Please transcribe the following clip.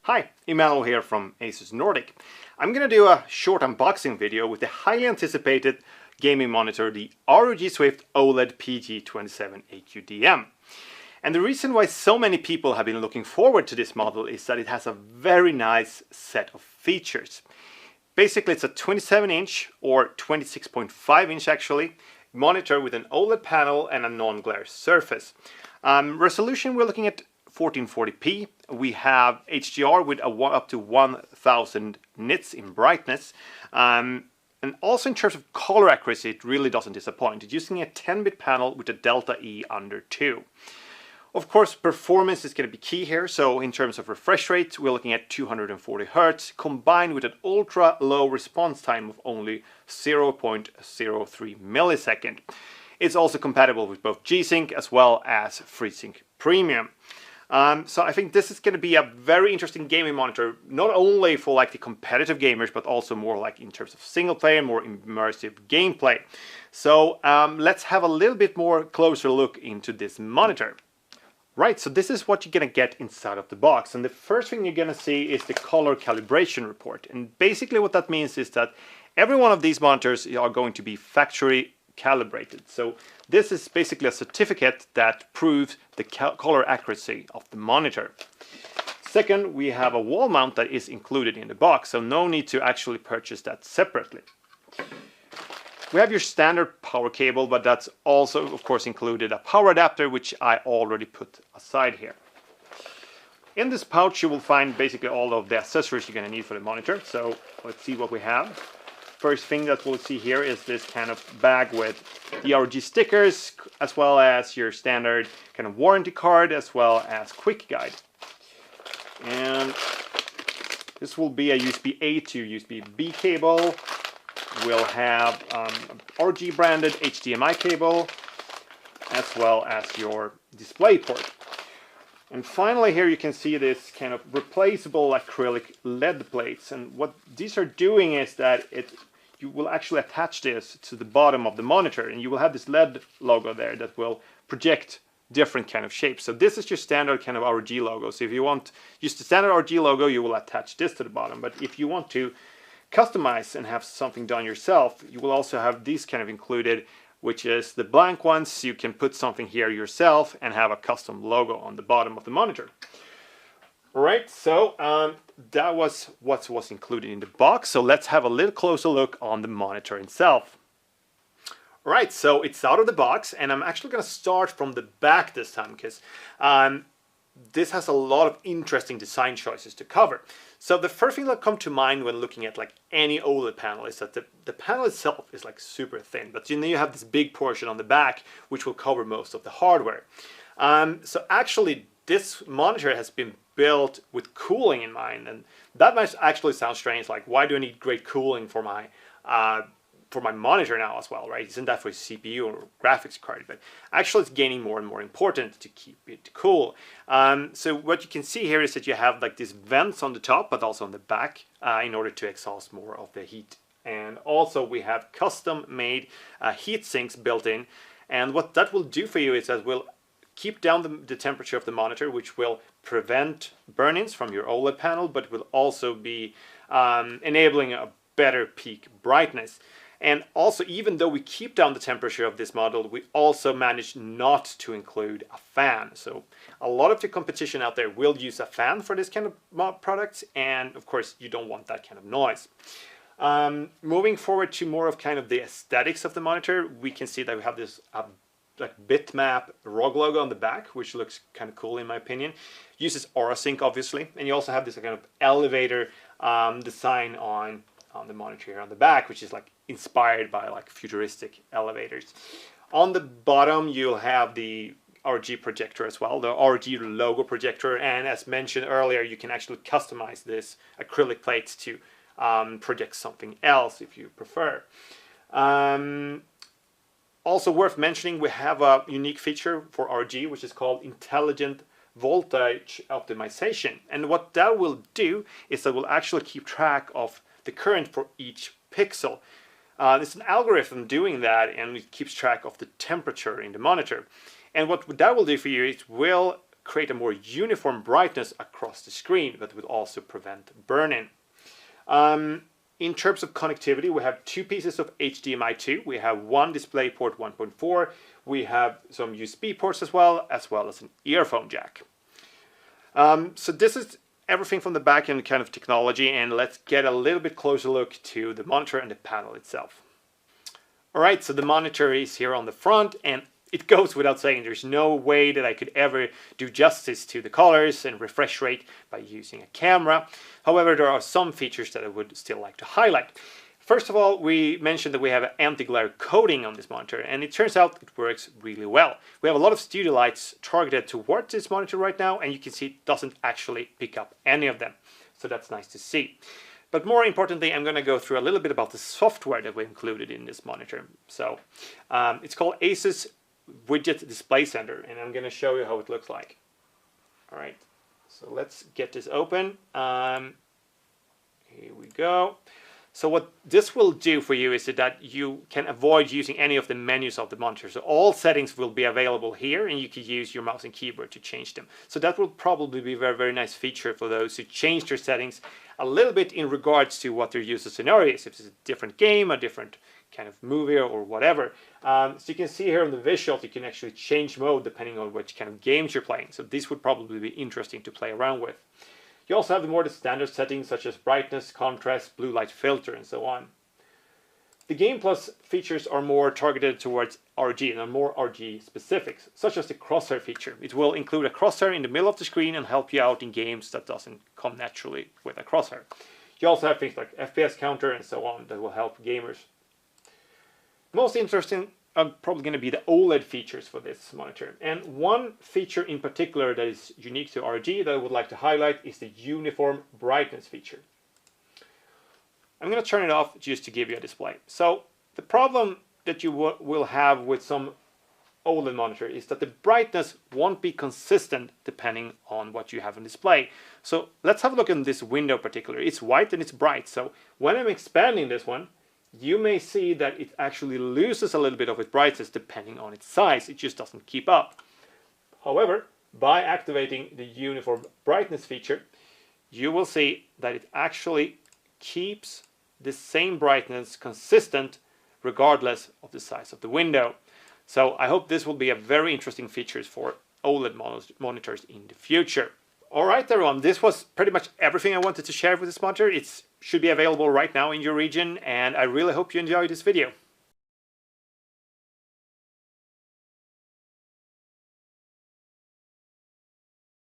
Hi, Emmanuel here from Asus Nordic. I'm going to do a short unboxing video with the highly anticipated gaming monitor, the ROG Swift OLED PG27AQDM. And the reason why so many people have been looking forward to this model is that it has a very nice set of features. Basically, it's a 27-inch or 26.5-inch actually monitor with an OLED panel and a non-glare surface. Resolution, we're looking at 1440p. We have HDR with up to 1000 nits in brightness. And also in terms of color accuracy, it really doesn't disappoint. It's using a 10-bit panel with a delta E under 2. Of course, performance is going to be key here. So in terms of refresh rate, we're looking at 240 Hz combined with an ultra low response time of only 0.03 millisecond. It's also compatible with both G-Sync as well as FreeSync Premium. So I think this is going to be a very interesting gaming monitor, not only for like the competitive gamers, but also more like in terms of single player, more immersive gameplay. So let's have a little bit more closer look into this monitor. Right, so this is what you're going to get inside of the box. And the first thing you're going to see is the color calibration report. And basically what that means is that every one of these monitors are going to be factory calibrated. So this is basically a certificate that proves the color accuracy of the monitor. Second, we have a wall mount that is included in the box, so no need to actually purchase that separately. We have your standard power cable, but that's also of course included a power adapter, which I already put aside here. In this pouch you will find basically all of the accessories you're going to need for the monitor. So let's see what we have. First thing that we'll see here is this kind of bag with the ROG stickers, as well as your standard kind of warranty card, as well as quick guide. And this will be a USB-A to USB-B cable. We'll have ROG branded HDMI cable, as well as your display port. And finally here you can see this kind of replaceable acrylic LED plates. And what these are doing is that you will actually attach this to the bottom of the monitor, and you will have this LED logo there that will project different kind of shapes. So this is your standard kind of ROG logo. So if you want just the standard ROG logo, you will attach this to the bottom. But if you want to customize and have something done yourself, you will also have these kind of included, which is the blank ones. You can put something here yourself and have a custom logo on the bottom of the monitor. Alright, so that was what was included in the box. So let's have a little closer look on the monitor itself. Alright, so it's out of the box, and I'm actually going to start from the back this time because this has a lot of interesting design choices to cover. So the first thing that comes to mind when looking at like any OLED panel is that the panel itself is like super thin, but you have this big portion on the back which will cover most of the hardware. So actually this monitor has been built with cooling in mind, and that might actually sound strange, like why do I need great cooling for my monitor now as well, right? Isn't that for CPU or graphics card? But actually it's gaining more and more important to keep it cool. So what you can see here is that you have like these vents on the top, but also on the back in order to exhaust more of the heat. And also we have custom made heat sinks built in. And what that will do for you is that will keep down the temperature of the monitor, which will prevent burn-ins from your OLED panel, but will also be enabling a better peak brightness. And also, even though we keep down the temperature of this model, we also managed not to include a fan. So a lot of the competition out there will use a fan for this kind of products, and of course you don't want that kind of noise. Moving forward to more of kind of the aesthetics of the monitor, we can see that we have this like bitmap ROG logo on the back, which looks kind of cool in my opinion. Uses Aura Sync obviously, and you also have this kind of elevator design on the monitor here on the back, which is like inspired by like futuristic elevators. On the bottom you'll have the ROG projector as well, the ROG logo projector, and as mentioned earlier you can actually customize this acrylic plates to project something else if you prefer. Also worth mentioning, we have a unique feature for ROG which is called intelligent voltage optimization, and what that will do is that will actually keep track of the current for each pixel. It's an algorithm doing that, and it keeps track of the temperature in the monitor. And what that will do for you is will create a more uniform brightness across the screen, but would also prevent burn-in. In terms of connectivity, we have two pieces of HDMI 2. We have one DisplayPort 1.4. We have some USB ports as well as an earphone jack. So this is everything from the back end kind of technology, and let's get a little bit closer look to the monitor and the panel itself. All right, so the monitor is here on the front, and it goes without saying, there's no way that I could ever do justice to the colors and refresh rate by using a camera. However, there are some features that I would still like to highlight. First of all, we mentioned that we have an anti-glare coating on this monitor, and it turns out it works really well. We have a lot of studio lights targeted towards this monitor right now, and you can see it doesn't actually pick up any of them. So that's nice to see. But more importantly, I'm going to go through a little bit about the software that we included in this monitor. So it's called Asus Widget Display Center, and I'm going to show you how it looks like. All right, so let's get this open. Here we go. So what this will do for you is that you can avoid using any of the menus of the monitor. So all settings will be available here, and you can use your mouse and keyboard to change them. So that will probably be a very, very nice feature for those who change their settings a little bit in regards to what their user scenario is. If it's a different game, a different kind of movie or whatever. So you can see here on the visuals, you can actually change mode depending on which kind of games you're playing. So this would probably be interesting to play around with. You also have the standard settings such as brightness, contrast, blue light filter, and so on. The Game Plus features are more targeted towards ROG and are more ROG specifics, such as the crosshair feature. It will include a crosshair in the middle of the screen and help you out in games that doesn't come naturally with a crosshair. You also have things like FPS counter and so on that will help gamers. Most interesting are probably going to be the OLED features for this monitor. And one feature in particular that is unique to ROG that I would like to highlight is the uniform brightness feature. I'm going to turn it off just to give you a display. So the problem that you will have with some OLED monitor is that the brightness won't be consistent depending on what you have on display. So let's have a look in this window particularly. It's white and it's bright. So when I'm expanding this one, you may see that it actually loses a little bit of its brightness depending on its size. It just doesn't keep up. However, by activating the uniform brightness feature, you will see that it actually keeps the same brightness consistent regardless of the size of the window. So I hope this will be a very interesting feature for OLED monitors in the future. Alright everyone, this was pretty much everything I wanted to share with this monitor. It should be available right now in your region, and I really hope you enjoyed this video.